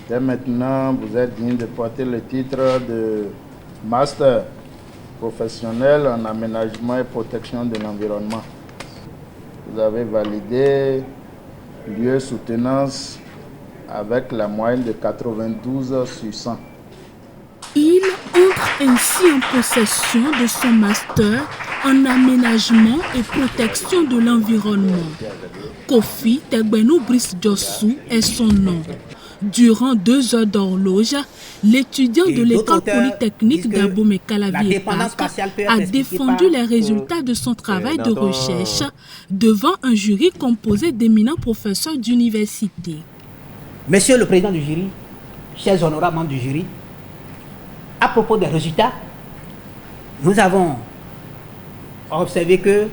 Dès maintenant, vous êtes digne de porter le titre de Master professionnel en aménagement et protection de l'environnement. Vous avez validé lieu soutenance avec la moyenne de 92 sur 100. Il entre ainsi en possession de son master en aménagement et protection de l'environnement. Kofi Tegbenou Brice Diossou est son nom. Durant 2 heures d'horloge, l'étudiant de l'école polytechnique d'Abomey-Calavier-Pac a défendu les résultats de son travail de recherche devant un jury composé d'éminents professeurs d'université. Monsieur le président du jury, chers honorables membres du jury, à propos des résultats, nous avons observé que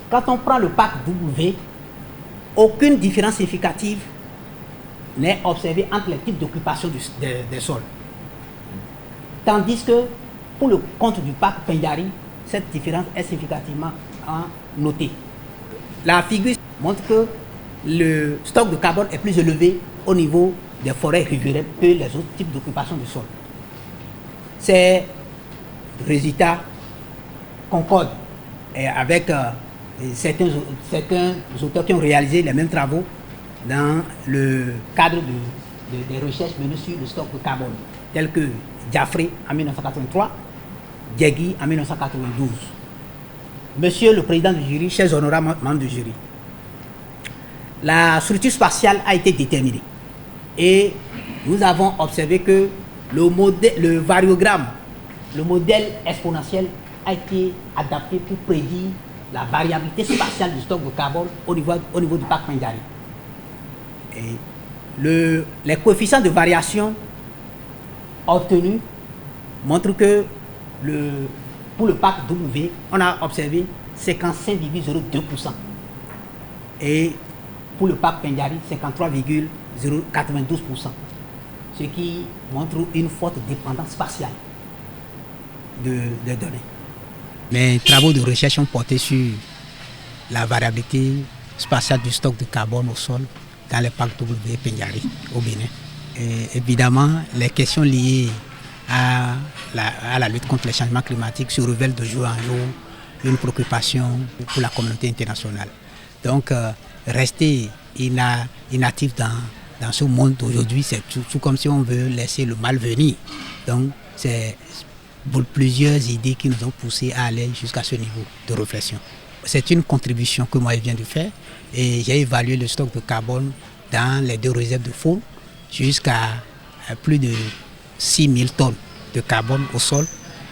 quand on prend le pack W, aucune différence significative n'est observée entre les types d'occupation des sols. Tandis que pour le compte du pack Pendjari, cette différence est significativement notée. La figure montre que le stock de carbone est plus élevé au niveau des forêts riveraines que les autres types d'occupation du sol. Ces résultats concordent avec certains auteurs qui ont réalisé les mêmes travaux dans le cadre des recherches menées sur le stock de carbone, tels que Diafré en 1983, Diegui en 1992. Monsieur le président du jury, chers honorables membres du jury, la structure spatiale a été déterminée et nous avons observé que le variogramme, le modèle exponentiel a été adapté pour prédire la variabilité spatiale du stock de carbone au niveau du parc Pendjari. Et les coefficients de variation obtenus montrent que pour le parc W, on a observé 55,02%. Et pour le parc Pendjari, 53,92%. Ce qui montre une forte dépendance spatiale des données. Mes travaux de recherche ont porté sur la variabilité spatiale du stock de carbone au sol dans les parcs W Pendjari au Bénin. Et évidemment, les questions liées à la lutte contre les changements climatiques se révèlent de jour en jour une préoccupation pour la communauté internationale. Donc, rester inactif dans ce monde d'aujourd'hui, c'est tout comme si on veut laisser le mal venir. Donc, c'est plusieurs idées qui nous ont poussés à aller jusqu'à ce niveau de réflexion. C'est une contribution que moi je viens de faire et j'ai évalué le stock de carbone dans les 2 réserves de faune jusqu'à plus de 6000 tonnes de carbone au sol.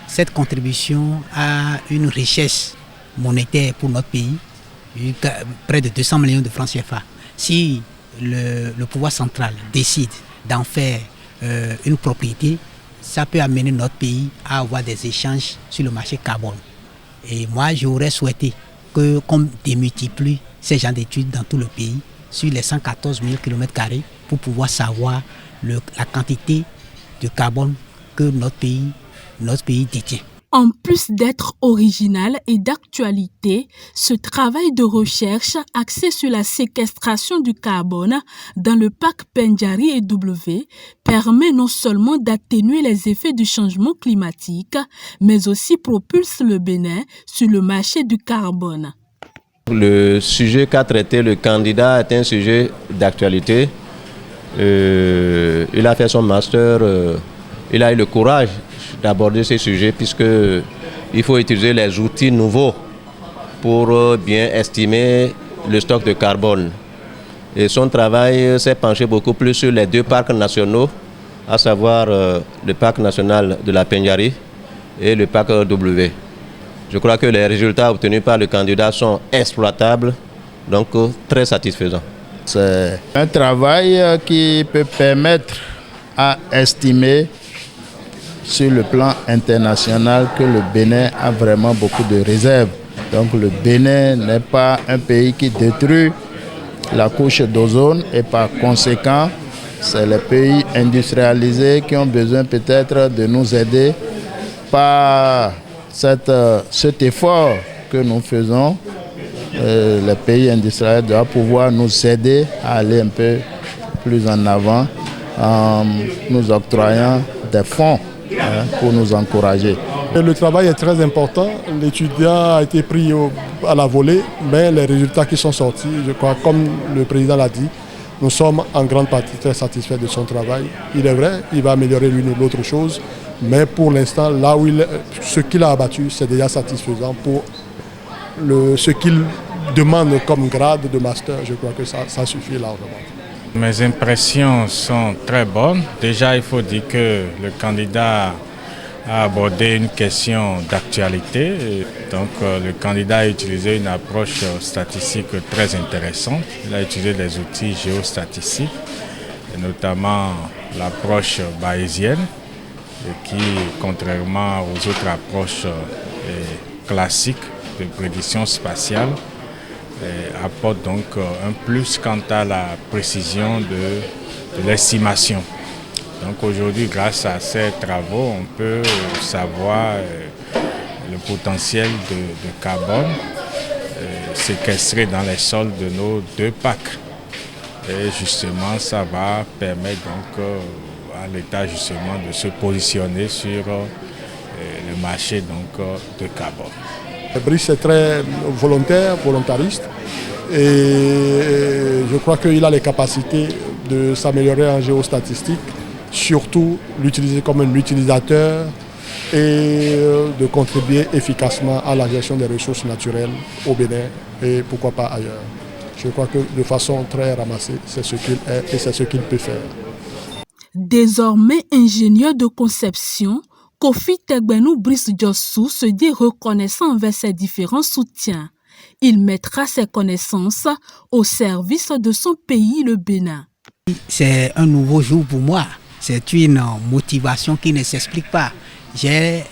Cette contribution a une richesse monétaire pour notre pays, près de 200 millions de francs CFA. Si le pouvoir central décide d'en faire une propriété, ça peut amener notre pays à avoir des échanges sur le marché carbone. Et moi, j'aurais souhaité qu'on démultiplie ces genres d'études dans tout le pays sur les 114 000 km² pour pouvoir savoir la quantité de carbone que notre pays détient. En plus d'être original et d'actualité, ce travail de recherche axé sur la séquestration du carbone dans le parc Pendjari et W permet non seulement d'atténuer les effets du changement climatique, mais aussi propulse le Bénin sur le marché du carbone. Le sujet qu'a traité le candidat est un sujet d'actualité. Il a fait son master, il a eu le courage d'aborder ces sujets puisqu'il faut utiliser les outils nouveaux pour bien estimer le stock de carbone. Et son travail s'est penché beaucoup plus sur les 2 parcs nationaux, à savoir le parc national de la Pendjari et le parc W. Je crois que les résultats obtenus par le candidat sont exploitables, donc très satisfaisants. C'est un travail qui peut permettre à estimer sur le plan international que le Bénin a vraiment beaucoup de réserves. Donc le Bénin n'est pas un pays qui détruit la couche d'ozone et par conséquent, c'est les pays industrialisés qui ont besoin peut-être de nous aider par cet effort que nous faisons. Les pays industriels doivent pouvoir nous aider à aller un peu plus en avant en nous octroyant des fonds pour nous encourager. Le travail est très important. L'étudiant a été pris à la volée, mais les résultats qui sont sortis, je crois, comme le président l'a dit, nous sommes en grande partie très satisfaits de son travail. Il est vrai, il va améliorer l'une ou l'autre chose, mais pour l'instant, ce qu'il a abattu, c'est déjà satisfaisant pour ce qu'il demande comme grade de master. Je crois que ça suffit largement. Mes impressions sont très bonnes. Déjà, il faut dire que le candidat a abordé une question d'actualité. Donc, le candidat a utilisé une approche statistique très intéressante. Il a utilisé des outils géostatistiques, et notamment l'approche bayésienne, qui, contrairement aux autres approches classiques de prédiction spatiale, apporte donc un plus quant à la précision de l'estimation. Donc aujourd'hui, grâce à ces travaux, on peut savoir le potentiel de carbone séquestré dans les sols de nos 2 parcs. Et justement, ça va permettre donc à l'État justement de se positionner sur le marché donc, de carbone. Brice est très volontariste et je crois qu'il a les capacités de s'améliorer en géostatistique, surtout l'utiliser comme un utilisateur et de contribuer efficacement à la gestion des ressources naturelles au Bénin et pourquoi pas ailleurs. Je crois que de façon très ramassée, c'est ce qu'il est et c'est ce qu'il peut faire. Désormais ingénieur de conception, Kofi Tegbenou Brice Diossou se dit reconnaissant envers ses différents soutiens. Il mettra ses connaissances au service de son pays, le Bénin. C'est un nouveau jour pour moi. C'est une motivation qui ne s'explique pas. J'ai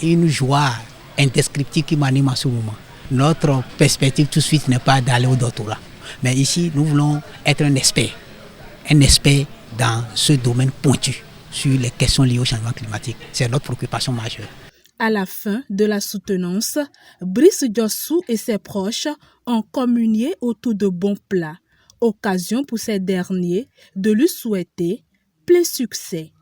une joie indescriptible qui m'anime à ce moment. Notre perspective tout de suite n'est pas d'aller au doctorat. Mais ici, nous voulons être un expert dans ce domaine pointu sur les questions liées au changement climatique. C'est notre préoccupation majeure. À la fin de la soutenance, Brice Diossou et ses proches ont communié autour de bons plats, occasion pour ces derniers de lui souhaiter plein succès.